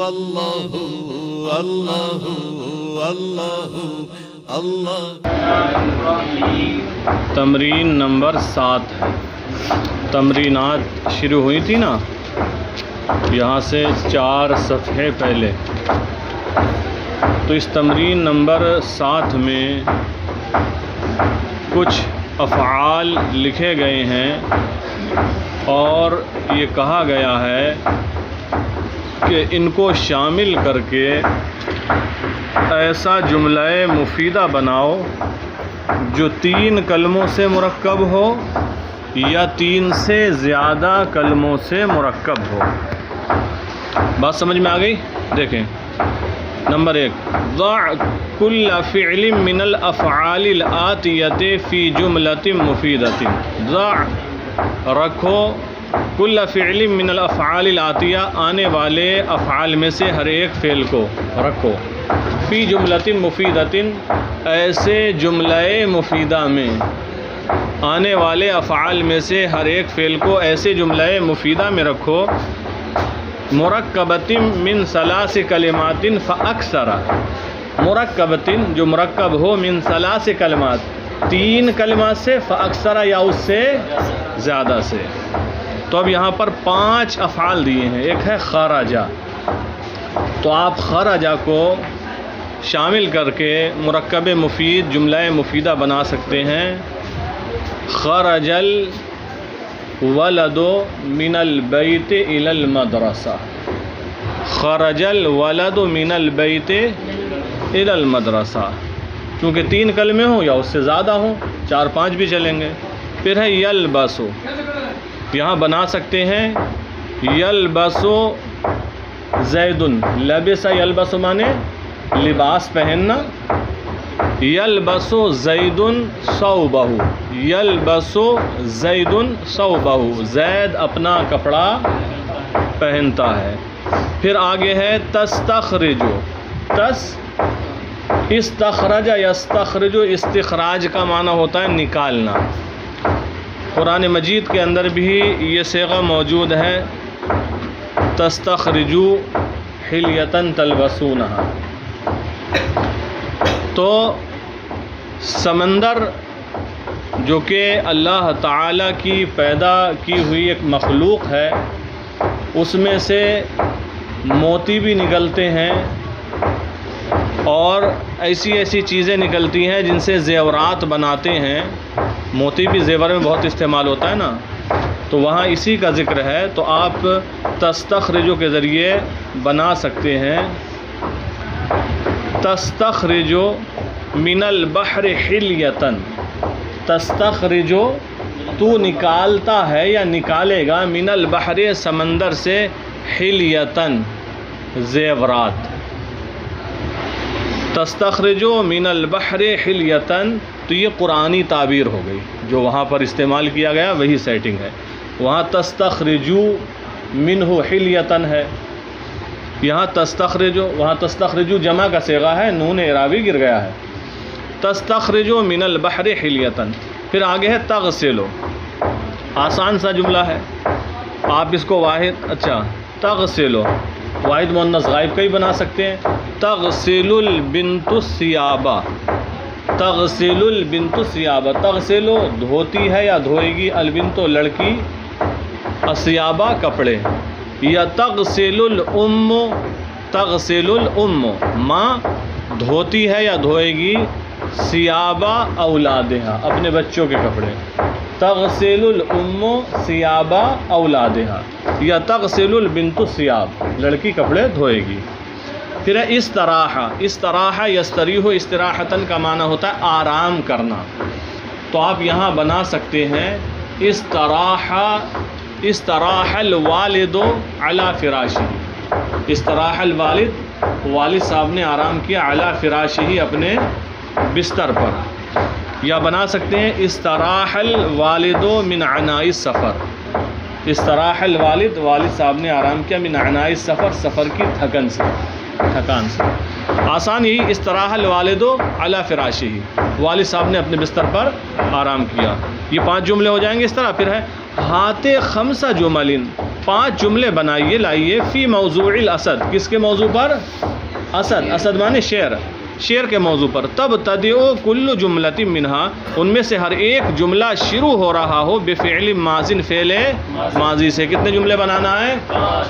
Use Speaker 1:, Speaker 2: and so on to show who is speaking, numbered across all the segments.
Speaker 1: اللہ اللہ اللہ اللہ۔
Speaker 2: تمرین نمبر 7 ہے۔ تمرینات شروع ہوئی تھی نا یہاں سے 4 صفحے پہلے، تو اس تمرین نمبر 7 میں کچھ افعال لکھے گئے ہیں اور یہ کہا گیا ہے کہ ان کو شامل کر کے ایسا جملہ مفیدہ بناؤ جو 3 کلموں سے مرکب ہو یا 3 سے زیادہ کلموں سے مرکب ہو۔ بات سمجھ میں آ گئی؟ دیکھیں نمبر 1، ضع کل فعل من الافعال الآتیۃ فی جملۃ مفیدۃ۔ ضع رکھو، کل فعل من الافعال الآتیہ آنے والے افعال میں سے ہر ایک فعل کو رکھو، فی جملۃ مفیدۃ ایسے جملہ مفیدہ میں، آنے والے افعال میں سے ہر ایک فعل کو ایسے جملہ مفیدہ میں رکھو، مرکبۃ من 3 کلمات فاکثر، مرکبۃ جو مرکب ہو، من 3 کلمات 3 کلمات سے، فاکثر یا اس سے زیادہ سے۔ تو اب یہاں پر 5 افعال دیے ہیں، ایک ہے خرجہ، تو آپ خرجہ کو شامل کر کے مرکب مفید جملہ مفیدہ بنا سکتے ہیں۔ خرج الولد من البیت الی المدرسہ، خرج الولد من البیت الی المدرسہ، چونکہ 3 کلمے ہوں یا اس سے زیادہ ہوں، 4-5 بھی چلیں گے۔ پھر ہے یلبسو، یہاں بنا سکتے ہیں یلبسو زید، لبس یلبسو مانے لباس پہننا، یلبسو زید ثوبہ، یلبسو زید ثوبہ، زید اپنا کپڑا پہنتا ہے۔ پھر آگے ہے تستخرجو، استخرج یستخرج، استخراج کا معنی ہوتا ہے نکالنا۔ قرآن مجید کے اندر بھی یہ صیغہ موجود ہے، تستخرجو حلیۃ تلبسونہا۔ تو سمندر جو کہ اللہ تعالیٰ کی پیدا کی ہوئی ایک مخلوق ہے، اس میں سے موتی بھی نکلتے ہیں اور ایسی ایسی چیزیں نکلتی ہیں جن سے زیورات بناتے ہیں۔ موتی بھی زیور میں بہت استعمال ہوتا ہے نا، تو وہاں اسی کا ذکر ہے، تو آپ تستخرجو کے ذریعے بنا سکتے ہیں، تستخرجو من البحر حلیۃ، تستخرجو تو نکالتا ہے یا نکالے گا، من البحر سمندر سے، حلیۃ زیورات، تستخرجو من البحر حلیۃ، تو یہ قرآنی تعبیر ہو گئی، جو وہاں پر استعمال کیا گیا وہی سیٹنگ ہے۔ وہاں تستخرجو منہ حلیۃ ہے، یہاں تستخرجو، وہاں تستخرجو جمع کا صیغہ ہے، نون اعرابی گر گیا ہے، تستخرجو من البحر حلیۃ۔ پھر آگے ہے تغسلو، آسان سا جملہ ہے، آپ اس کو واحد، اچھا تغسلو واحد مؤنث غائب کا ہی بنا سکتے ہیں، تغسل البنت الثیاب، تغسل البنت الثیاب، تغسلو دھوتی ہے یا دھوئے گی، البنت لڑکی، الثیاب کپڑے، یا تغسل الام، تغسل الام ماں دھوتی ہے یا دھوئے گی، ثیاب اولادہا اپنے بچوں کے کپڑے، تغسل الام ثیاب اولادہا، یا تغسل البنت الثیاب لڑکی کپڑے دھوئے گی۔ پھر ہے استراح، استراح یستریح استراحتاً کا معنی ہوتا ہے آرام کرنا، تو آپ یہاں بنا سکتے ہیں استراح، استراح الوالد علی فراشہ، استراح الوالد، والد صاحب نے آرام کیا، علی فراشہ اپنے بستر پر۔ یا بنا سکتے ہیں استراح الوالد من عناء السفر، استراح الوالد، والد صاحب نے آرام کیا، من عناء السفر، سفر کی تھکان سے۔ آسان ہی استراح الوالد علی فراشہ، والد صاحب نے اپنے بستر پر آرام کیا۔ یہ 5 جملے ہو جائیں گے اس طرح۔ پھر ہے ہاتے خمسہ جملن، 5 جملے بنائیے لائیے، فی موضوع الاسد، کس کے موضوع پر؟ اسد، اسد مانے شعر، شعر کے موضوع پر، تب تدعو کل جملۃ منہا، ان میں سے ہر ایک جملہ شروع ہو رہا ہو بفعل ماضٍ، فعل ماضی سے۔ کتنے جملے بنانا ہے؟ 5۔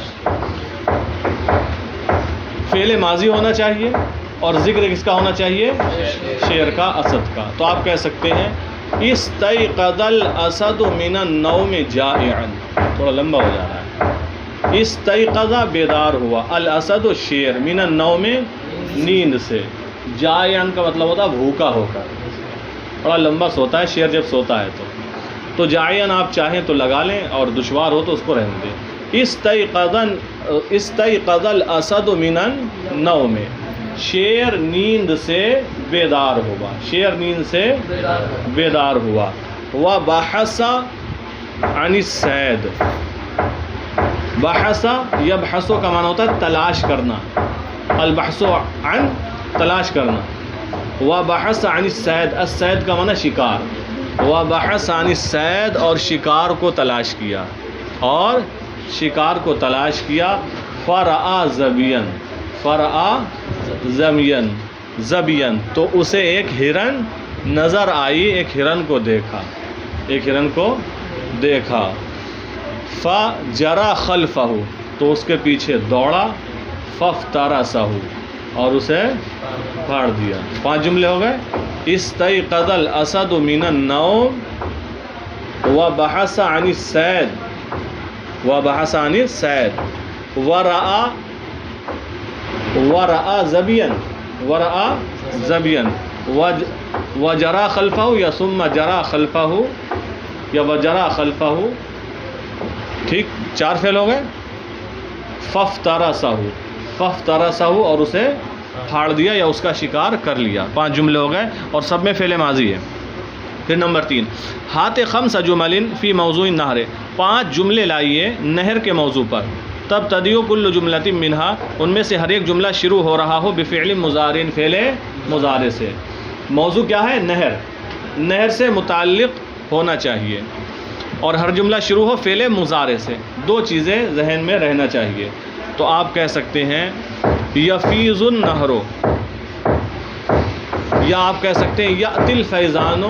Speaker 2: فعل ماضی ہونا چاہیے اور ذکر کس کا ہونا چاہیے؟ شعر کا، اسد کا۔ تو آپ کہہ سکتے ہیں استيقظ الاسد من النوم جائعا، تھوڑا لمبا ہو جا رہا ہے۔ استيقظ بیدار ہوا، الاسد شیر، من النوم نیند سے، جائعا کا مطلب ہوتا ہے بھوکا ہو کر، بڑا لمبا سوتا ہے شیر جب سوتا ہے تو جائعا آپ چاہیں تو لگا لیں اور دشوار ہو تو اس کو رہنے دیں۔ استيقظ الاسد من النوم، شیر نیند سے بیدار ہوا، شیر نیند سے بیدار ہوا۔ وبحث عن الصید، بحث یبحث کا معنی ہوتا ہے تلاش کرنا، البحث عن تلاش کرنا۔ وبحث عن الصید، الصید کا معنی شکار، وبحث عن الصید، اور شکار کو تلاش کیا، اور شکار کو تلاش کیا۔ فرآ ظبیا، فرآ زمین، زبین، تو اسے ایک ہرن نظر آئی، ایک ہرن کو دیکھا، ایک ہرن کو دیکھا۔ فجرى خلفہ، تو اس کے پیچھے دوڑا، فافترسہ، اور اسے پھاڑ دیا۔ 5 جملے ہو گئے۔ استيقظ الاسد من النوم، وبحث عن الصید، وبحث عن الصید، ورأى زبیا، ورأى زبیا، وجرى خلفہ، یا ثم جرى خلفہ، یا وجرى خلفہ، ٹھیک، 4 فعل ہو گئے۔ فافترسہ، فافترسہ، اور اسے پھاڑ دیا یا اس کا شکار کر لیا۔ 5 جملے ہو گئے اور سب میں فعل ماضی ہے۔ پھر نمبر 3، ہات خمس جمل فی موضوع النہر، 5 جملے لائیے نہر کے موضوع پر، تب تدعو کل جملۃ منہا، ان میں سے ہر ایک جملہ شروع ہو رہا ہو بفعل مضارع، فعل مضارع سے۔ موضوع کیا ہے؟ نہر، نہر سے متعلق ہونا چاہیے، اور ہر جملہ شروع ہو فعل مضارع سے۔ 2 چیزیں ذہن میں رہنا چاہیے۔ تو آپ کہہ سکتے ہیں یفیض النہر، یا آپ کہہ سکتے ہیں یأتی الفیضان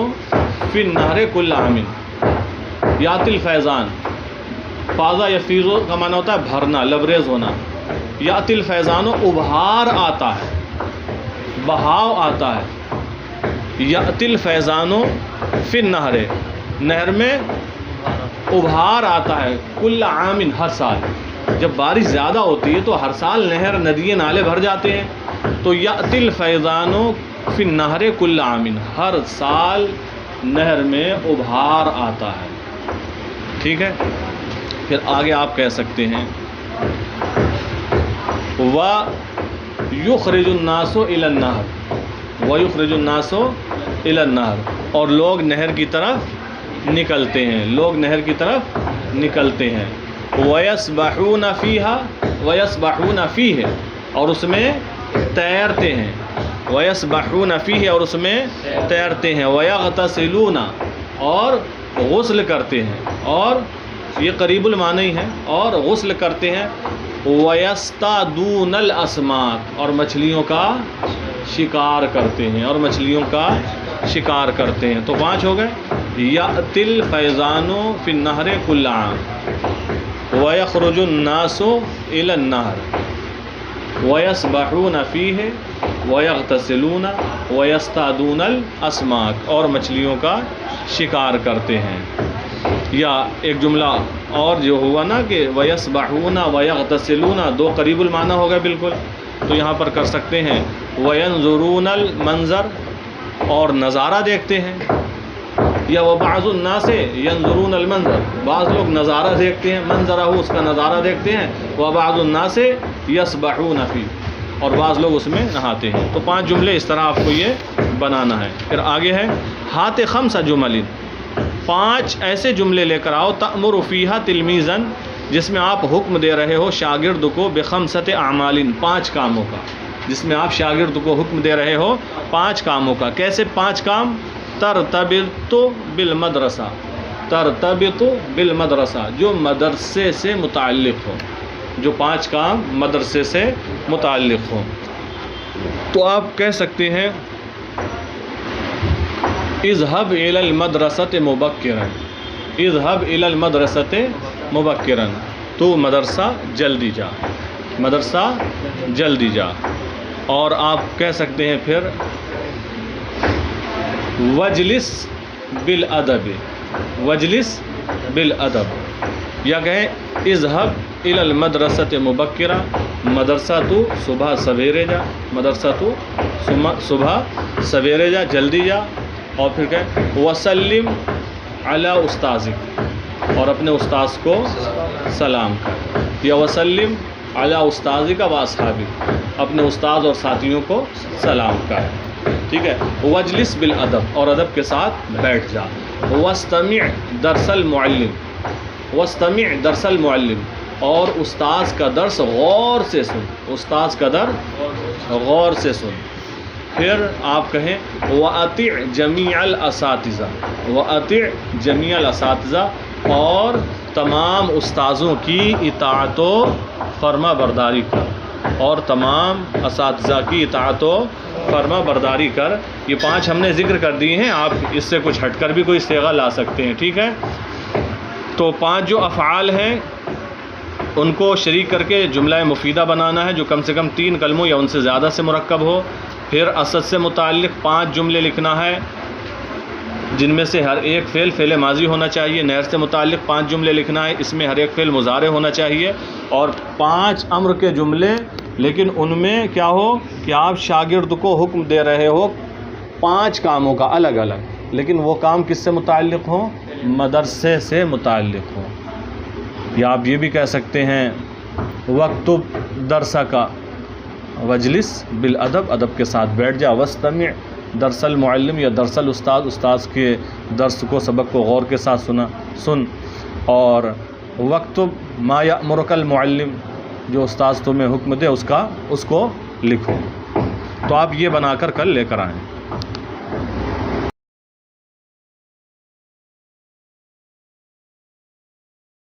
Speaker 2: فی النہر کل عام، یأتی الفیضان، فاضا یفیض کا معنی ہوتا ہے بھرنا، لبریز ہونا۔ یأتی الفیضان، ابھار آتا ہے، بہاؤ آتا ہے۔ یأتی الفیضان فی النہر، نہر میں ابھار آتا ہے، کل عام، ہر سال۔ جب بارش زیادہ ہوتی ہے تو ہر سال نہر، ندیے، نالے بھر جاتے ہیں۔ تو یأتی الفیضان فی النہر کل عام، ہر سال نہر میں ابھار آتا ہے، ٹھیک ہے۔ پھر آگے آپ کہہ سکتے ہیں وَيُخْرِجُ النَّاسُ إِلَى النَّهْرِ، وَيُخْرِجُ النَّاسُ إِلَى النَّهْرِ، اور لوگ نہر کی طرف نکلتے ہیں، لوگ نہر کی طرف نکلتے ہیں۔ وَيَسْبَحُونَ فِيهَا، وَيَسْبَحُونَ فِيهِ، اور اس میں تیرتے ہیں، وَيَسْبَحُونَ فِيهِ، اور اس میں تیرتے ہیں۔ وَيَغْتَسِلُونَ، اور غسل کرتے ہیں، اور یہ قریب المعنی ہے، اور غسل کرتے ہیں۔ وَيَسْتَعْدُونَ الْأَسْمَاكَ، اور مچھلیوں کا شکار کرتے ہیں، اور مچھلیوں کا شکار کرتے ہیں۔ تو 5 ہو گئے۔ یأتی الفیضان فی النہر کل عام، وَيَخْرُجُ النَّاسُ إِلَى النَّهْرِ، وَيَسْبَحُونَ فِيهِ، وَيَغْتَسِلُونَ، وَيَسْتَعْدُونَ الْأَسْمَاكَ، اور مچھلیوں کا شکار کرتے ہیں۔ یا ایک جملہ اور جو ہوا نا کہ وَيَسْبَحُونَ وَيَغْتَسِلُونَ، 2 قریب المعنی ہو گئے بالکل، تو یہاں پر کر سکتے ہیں وَيَنظُرُونَ الْمَنظر، اور نظارہ دیکھتے ہیں۔ یا وَبَعْضُ النَّاسِ يَنظُرُونَ الْمَنظر، بعض لوگ نظارہ دیکھتے ہیں، منظرہ اس کا نظارہ دیکھتے ہیں۔ وَبَعْضُ النَّاسِ يَسْبَحُونَ فِيهِ، اور بعض لوگ اس میں نہاتے ہیں۔ تو 5 جملے اس طرح آپ کو یہ بنانا ہے۔ پھر آگے ہے ہات خمس جمل، 5 ایسے جملے لے کر آؤ تأمر فیہا تلمیذاً، جس میں آپ حکم دے رہے ہو شاگرد کو بخمسۃ اعمال، 5 کاموں کا، جس میں آپ شاگرد کو حکم دے رہے ہو 5 کاموں کا۔ کیسے 5 کام؟ ترتبط بالمدرسہ، ترتبط بالمدرسہ، جو مدرسے سے متعلق ہو، جو 5 کام مدرسے سے متعلق ہوں. تو آپ کہہ سکتے ہیں اذهب الى المدرسة مبکرا، اذهب الى المدرسة مبکرا، تو مدرسہ جلدی جا، مدرسہ جلدی جا. اور آپ کہہ سکتے ہیں پھر وجلس بالادب، وجلس بالادب، یا کہیں اذهب الى المدرسة مبکرا، مدرسہ تو صبح سویرے جا، مدرسہ تو صبح سویرے جا، جلدی جا. اور پھر کہیں وسلم علی استاذک، اور اپنے استاذ کو سلام کر، یا وسلم علی استاذک و اصحابک، اپنے استاذ اور ساتھیوں کو سلام کر. ٹھیک ہے. وجلس بالادب، اور ادب کے ساتھ بیٹھ جا. واستمع درس المعلم، واستمع درس المعلم، اور استاذ کا درس غور سے سن، استاذ کا درس غور سے سن. پھر آپ کہیں وَأَطِعْ جَمِيعَ الْأَسَاتِذَةِ، وَأَطِعْ جَمِيعَ الْأَسَاتِذَةِ، اور تمام استاذوں کی اطاعت و فرما برداری کر، اور تمام اساتذہ کی اطاعت و فرما برداری کر. یہ 5 ہم نے ذکر کر دیے ہیں، آپ اس سے کچھ ہٹ کر بھی کوئی صیغہ لا سکتے ہیں. ٹھیک ہے. تو 5 جو افعال ہیں ان کو شریک کر کے جملہ مفیدہ بنانا ہے، جو کم سے کم 3 کلموں یا ان سے زیادہ سے مرکب ہو. پھر اسد سے متعلق 5 جملے لکھنا ہے، جن میں سے ہر ایک فعل ماضی ہونا چاہیے. نہر سے متعلق 5 جملے لکھنا ہے، اس میں ہر ایک فعل مضارع ہونا چاہیے. اور 5 امر کے جملے، لیکن ان میں کیا ہو کہ آپ شاگرد کو حکم دے رہے ہو 5 کاموں کا الگ الگ، لیکن وہ کام کس سے متعلق ہوں؟ مدرسے سے متعلق ہوں. یا آپ یہ بھی کہہ سکتے ہیں وَاکْتُب درسَک، وجلس بالادب، ادب کے ساتھ بیٹھ جا. واستمع درس المعلم، یا درس الاستاذ، استاذ کے درس کو، سبق کو غور کے ساتھ سن. اور واکتب ما یأمرک المعلم، جو استاذ تمہیں حکم دے اس کو لکھو. تو آپ یہ بنا کر کل لے کر آئیں.